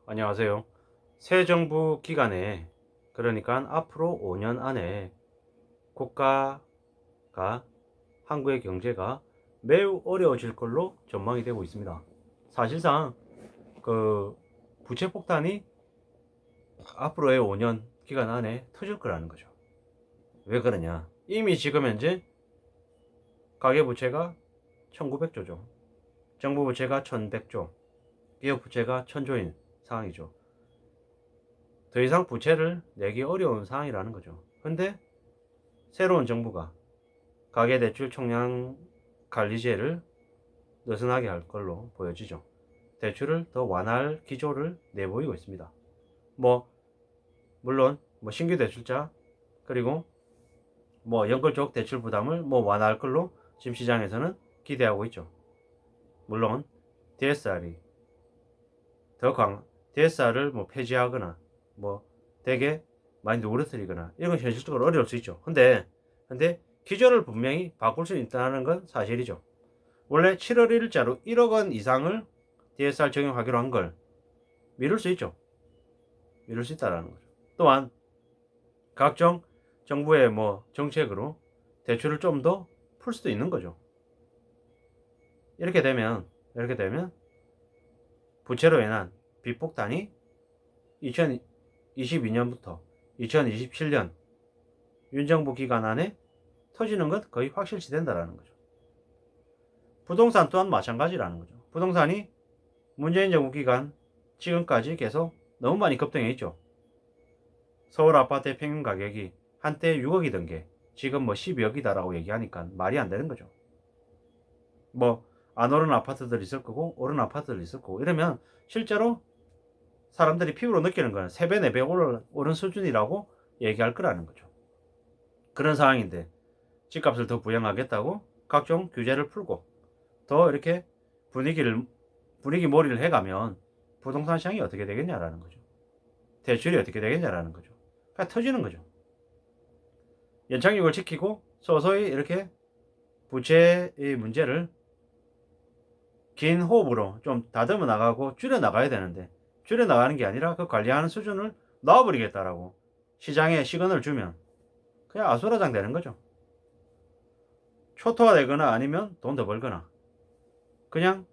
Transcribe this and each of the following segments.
안녕하세요. 새 정부 기간에, 그러니까 앞으로 5년 안에 국가가, 한국의 경제가 매우 어려워질 걸로 전망이 되고 있습니다. 사실상 그 부채 폭탄이 앞으로의 5년 기간 안에 터질 거라는 거죠. 왜 그러냐? 이미 지금 현재 가계부채가 1900조죠. 정부 부채가 1100조, 기업 부채가 1000조인 상황이죠. 더 이상 부채를 내기 어려운 상황이라는 거죠. 근데 새로운 정부가 가계대출 총량 관리제를 느슨하게 할 걸로 보여지죠. 대출을 더 완화할 기조를 내보이고 있습니다. 물론 신규 대출자 그리고 연결적 대출 부담을 완화할 걸로 지금 시장에서는 기대하고 있죠. 물론 DSR이 DSR을 폐지하거나 되게 많이 누그러뜨리거나 이런 건 현실적으로 어려울 수 있죠. 근데 기조를 분명히 바꿀 수 있다는 건 사실이죠. 원래 7월 1일자로 1억 원 이상을 DSR 적용하기로 한 걸 미룰 수 있죠. 미룰 수 있다는 거죠. 또한 각종 정부의 정책으로 대출을 좀 더 풀 수도 있는 거죠. 이렇게 되면 부채로 인한 빚폭탄이 2022년부터 2027년 윤정부 기간 안에 터지는 것 거의 확실시 된다라는 거죠. 부동산 또한 마찬가지라는 거죠. 부동산이 문재인 정부 기간 지금까지 계속 너무 많이 급등해 있죠. 서울 아파트의 평균 가격이 한때 6억이던 게 지금 12억이다라고 얘기하니까 말이 안 되는 거죠. 안 오른 아파트들 있을 거고 오른 아파트들 있을 거고 이러면 실제로 사람들이 피부로 느끼는 건 3배, 4배 오른 수준이라고 얘기할 거라는 거죠. 그런 상황인데 집값을 더 부양하겠다고 각종 규제를 풀고 더 이렇게 분위기 몰이를 해가면 부동산 시장이 어떻게 되겠냐라는 거죠. 대출이 어떻게 되겠냐라는 거죠. 그냥 터지는 거죠. 연착륙을 지키고 서서히 이렇게 부채의 문제를 긴 호흡으로 좀 다듬어 나가고 줄여 나가야 되는데 줄여 나가는 게 아니라 그 관리하는 수준을 놔버리겠다라고 시장에 시그널을 주면 그냥 아수라장 되는 거죠. 초토화 되거나 아니면 돈 더 벌거나 그냥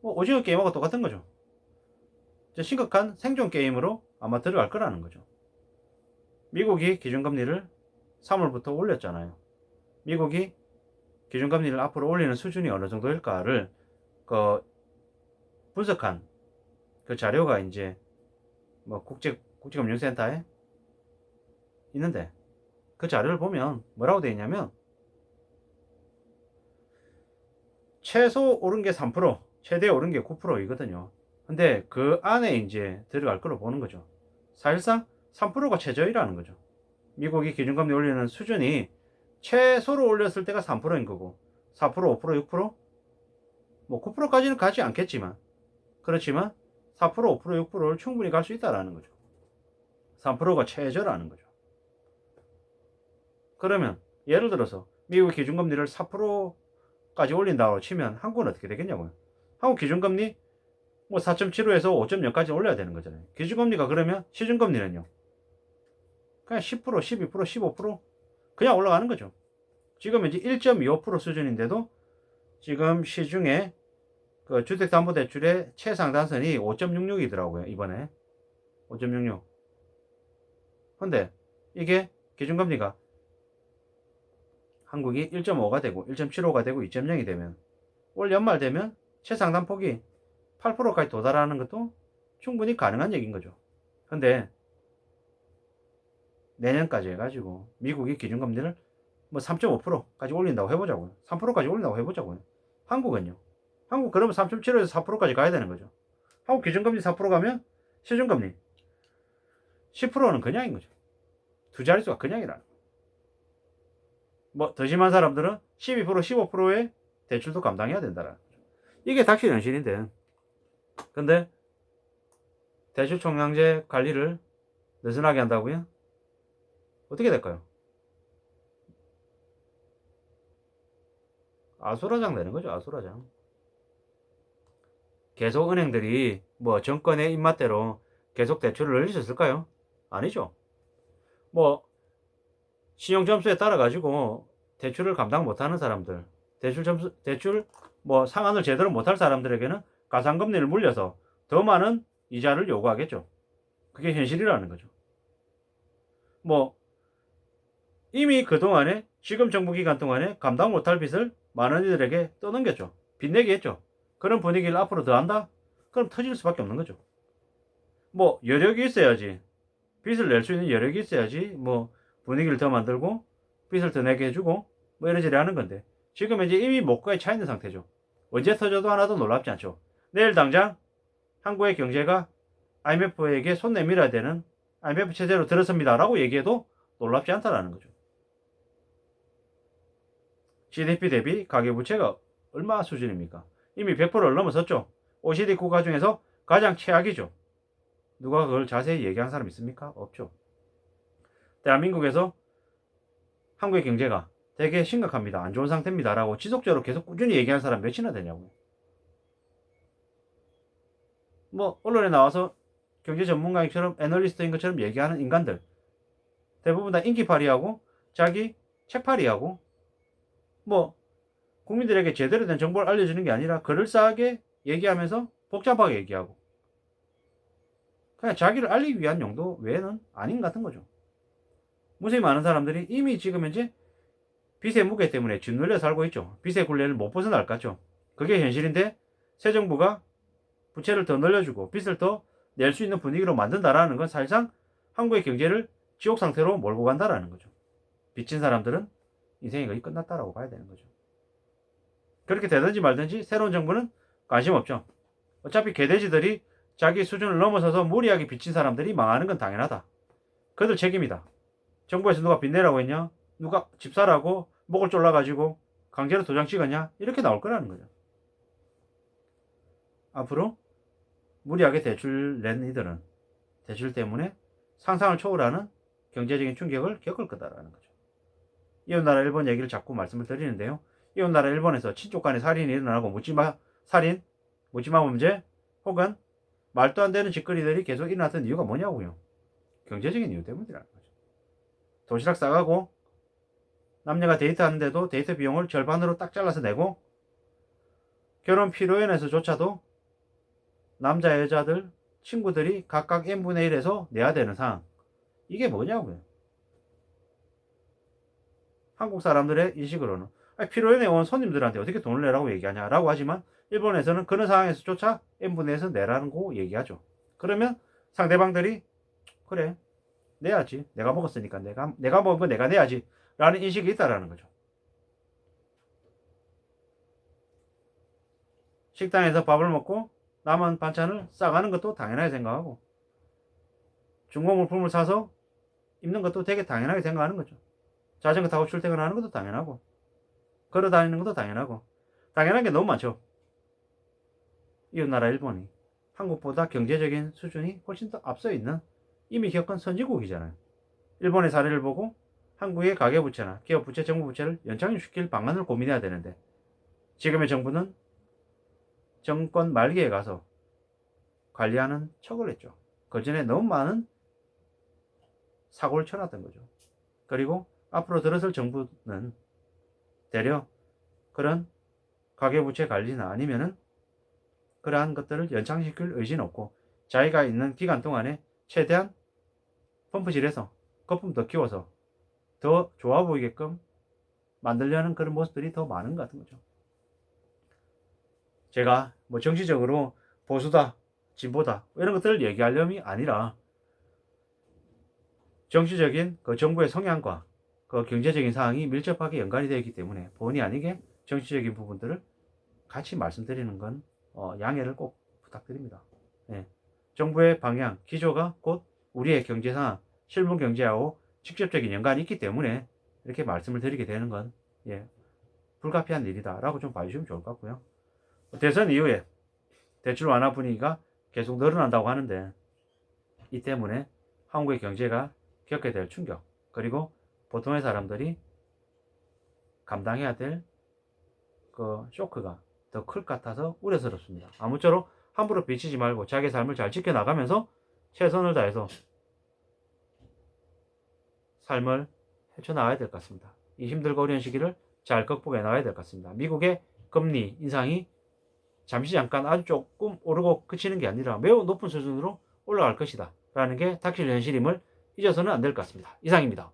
오징어 게임하고 똑같은 거죠. 심각한 생존 게임으로 아마 들어갈 거라는 거죠. 미국이 기준금리를 3월부터 올렸잖아요. 미국이 기준금리를 앞으로 올리는 수준이 어느 정도일까를 그 분석한 그 자료가 이제 국제금융센터에 있는데 그 자료를 보면 뭐라고 되어 있냐면 최소 오른 게 3%, 최대 오른 게 9%이거든요. 근데 그 안에 이제 들어갈 걸로 보는 거죠. 사실상 3%가 최저이라는 거죠. 미국이 기준금리 올리는 수준이 최소로 올렸을 때가 3%인 거고 4%, 5%, 6%? 9%까지는 가지 않겠지만 그렇지만 4%, 5%, 6%를 충분히 갈 수 있다라는 거죠. 3%가 최저라는 거죠. 그러면 예를 들어서 미국 기준금리를 4%까지 올린다고 치면 한국은 어떻게 되겠냐고요. 한국 기준금리 4.75에서 5.0까지 올려야 되는 거잖아요. 기준금리가 그러면 시중금리는요. 그냥 10%, 12%, 15% 그냥 올라가는 거죠. 지금 이제 1.25% 수준인데도 지금 시중에 그 주택담보대출의 최상단선이 5.66이더라고요. 이번에 5.66. 근데 이게 기준금리가 한국이 1.5가 되고 1.75가 되고 2.0이 되면 올 연말 되면 최상단폭이 8%까지 도달하는 것도 충분히 가능한 얘기인 거죠. 근데 내년까지 해가지고 미국이 기준금리를 3.5%까지 올린다고 해보자고요. 3%까지 올린다고 해보자고요. 한국은요. 한국 그러면 3.75에서 4%까지 가야 되는 거죠. 한국 기준금리 4% 가면 시중금리 10%는 그냥인 거죠. 두 자릿수가 그냥이라는 더 심한 사람들은 12%, 15%의 대출도 감당해야 된다라는 거죠. 이게 닥칠 현실인데 근데 대출 총량제 관리를 느슨하게 한다고요? 어떻게 될까요? 아수라장 되는 거죠. 아수라장. 계속 은행들이 뭐 정권의 입맛대로 계속 대출을 늘릴 수 있을까요? 아니죠. 뭐 신용 점수에 따라 가지고 대출을 감당 못하는 사람들, 대출 뭐 상환을 제대로 못할 사람들에게는 가상금리를 물려서 더 많은 이자를 요구하겠죠. 그게 현실이라는 거죠. 뭐 이미 그동안에 지금 정부 기간 동안에 감당 못할 빚을 많은 이들에게 떠넘겼죠. 빚내기 했죠. 그런 분위기를 앞으로 더 한다? 그럼 터질 수밖에 없는 거죠. 뭐 여력이 있어야지. 빚을 낼 수 있는 여력이 있어야지 뭐 분위기를 더 만들고 빚을 더 내게 해주고 뭐 이러저러 하는 건데 지금 이제 이미 목과에 차 있는 상태죠. 언제 터져도 하나도 놀랍지 않죠. 내일 당장 한국의 경제가 IMF에게 손 내밀어야 되는 IMF 체제로 들어섭니다라고 얘기해도 놀랍지 않다라는 거죠. GDP 대비 가계부채가 얼마 수준입니까? 이미 100%를 넘어섰죠. OECD 국가 중에서 가장 최악이죠. 누가 그걸 자세히 얘기한 사람 있습니까? 없죠. 대한민국에서 한국의 경제가 되게 심각합니다. 안 좋은 상태입니다. 라고 지속적으로 계속 꾸준히 얘기하는 사람 몇이나 되냐고요. 뭐 언론에 나와서 경제 전문가처럼 애널리스트인 것처럼 얘기하는 인간들 대부분 다 인기팔이하고 자기 책팔이하고 뭐 국민들에게 제대로 된 정보를 알려주는 게 아니라 그럴싸하게 얘기하면서 복잡하게 얘기하고 그냥 자기를 알리기 위한 용도 외에는 아닌 것 같은 거죠. 무수히 많은 사람들이 이미 지금 현재 빚의 무게 때문에 짓눌려 살고 있죠. 빚의 굴레를 못 벗어날 것 같죠. 그게 현실인데 새 정부가 부채를 더 늘려주고 빚을 더 낼 수 있는 분위기로 만든다라는 건 사실상 한국의 경제를 지옥 상태로 몰고 간다라는 거죠. 빚진 사람들은 인생이 거의 끝났다라고 봐야 되는 거죠. 그렇게 되든지 말든지 새로운 정부는 관심 없죠. 어차피 개돼지들이 자기 수준을 넘어서서 무리하게 빚진 사람들이 망하는 건 당연하다. 그들 책임이다. 정부에서 누가 빚내라고 했냐? 누가 집 사라고 목을 졸라가지고 강제로 도장 찍었냐? 이렇게 나올 거라는 거죠. 앞으로 무리하게 대출 낸 이들은 대출 때문에 상상을 초월하는 경제적인 충격을 겪을 거다라는 거죠. 이웃나라 일본 얘기를 자꾸 말씀을 드리는데요. 이웃나라 일본에서 친족 간의 살인이 일어나고 묻지마 범죄 혹은 말도 안 되는 짓거리들이 계속 일어났던 이유가 뭐냐고요. 경제적인 이유 때문이라는 거죠. 도시락 싸가고 남녀가 데이트하는데도 데이트 비용을 절반으로 딱 잘라서 내고 결혼 피로연에서조차도 남자 여자들 친구들이 각각 n분의 1에서 내야 되는 상황. 이게 뭐냐고요. 한국 사람들의 인식으로는 피로연에 온 손님들한테 어떻게 돈을 내라고 얘기하냐라고 하지만 일본에서는 그런 상황에서조차 n분의 1에서 내라고 얘기하죠. 그러면 상대방들이 그래 내야지. 내가 먹었으니까 내가 먹은 거 내가 내야지. 라는 인식이 있다라는 거죠. 식당에서 밥을 먹고 남은 반찬을 싸가는 것도 당연하게 생각하고 중고 물품을 사서 입는 것도 되게 당연하게 생각하는 거죠. 자전거 타고 출퇴근하는 것도 당연하고 걸어 다니는 것도 당연하고 당연한 게 너무 많죠. 이웃나라 일본이 한국보다 경제적인 수준이 훨씬 더 앞서 있는 이미 겪은 선진국이잖아요. 일본의 사례를 보고 한국의 가계부채나 기업부채, 정부부채를 연장시킬 방안을 고민해야 되는데 지금의 정부는 정권 말기에 가서 관리하는 척을 했죠. 그 전에 너무 많은 사고를 쳐놨던 거죠. 그리고 앞으로 들어설 정부는 대려 그런 가계부채 관리나 아니면은 그러한 것들을 연장시킬 의지는 없고 자기가 있는 기간 동안에 최대한 펌프질해서 거품 더 키워서 더 좋아 보이게끔 만들려는 그런 모습들이 더 많은 것 같은 거죠. 제가 뭐 정치적으로 보수다, 진보다 이런 것들을 얘기하려면 아니라 정치적인 그 정부의 성향과 그 경제적인 상황이 밀접하게 연관이 되어 있기 때문에 본의 아니게 정치적인 부분들을 같이 말씀드리는 건 양해를 꼭 부탁드립니다. 예. 정부의 방향, 기조가 곧 우리의 경제 상황, 실물 경제하고 직접적인 연관이 있기 때문에 이렇게 말씀을 드리게 되는 건 예, 불가피한 일이다라고 좀 봐주시면 좋을 것 같고요. 대선 이후에 대출 완화 분위기가 계속 늘어난다고 하는데 이 때문에 한국의 경제가 겪게 될 충격 그리고 보통의 사람들이 감당해야 될 그 쇼크가 더 클 것 같아서 우려스럽습니다. 아무쪼록 함부로 비치지 말고 자기 삶을 잘 지켜나가면서 최선을 다해서 삶을 헤쳐나가야 될 것 같습니다. 이 힘들고 어려운 시기를 잘 극복해 나가야 될 것 같습니다. 미국의 금리 인상이 잠시 잠깐 아주 조금 오르고 그치는 게 아니라 매우 높은 수준으로 올라갈 것이다 라는 게 닥칠 현실임을 잊어서는 안 될 것 같습니다. 이상입니다.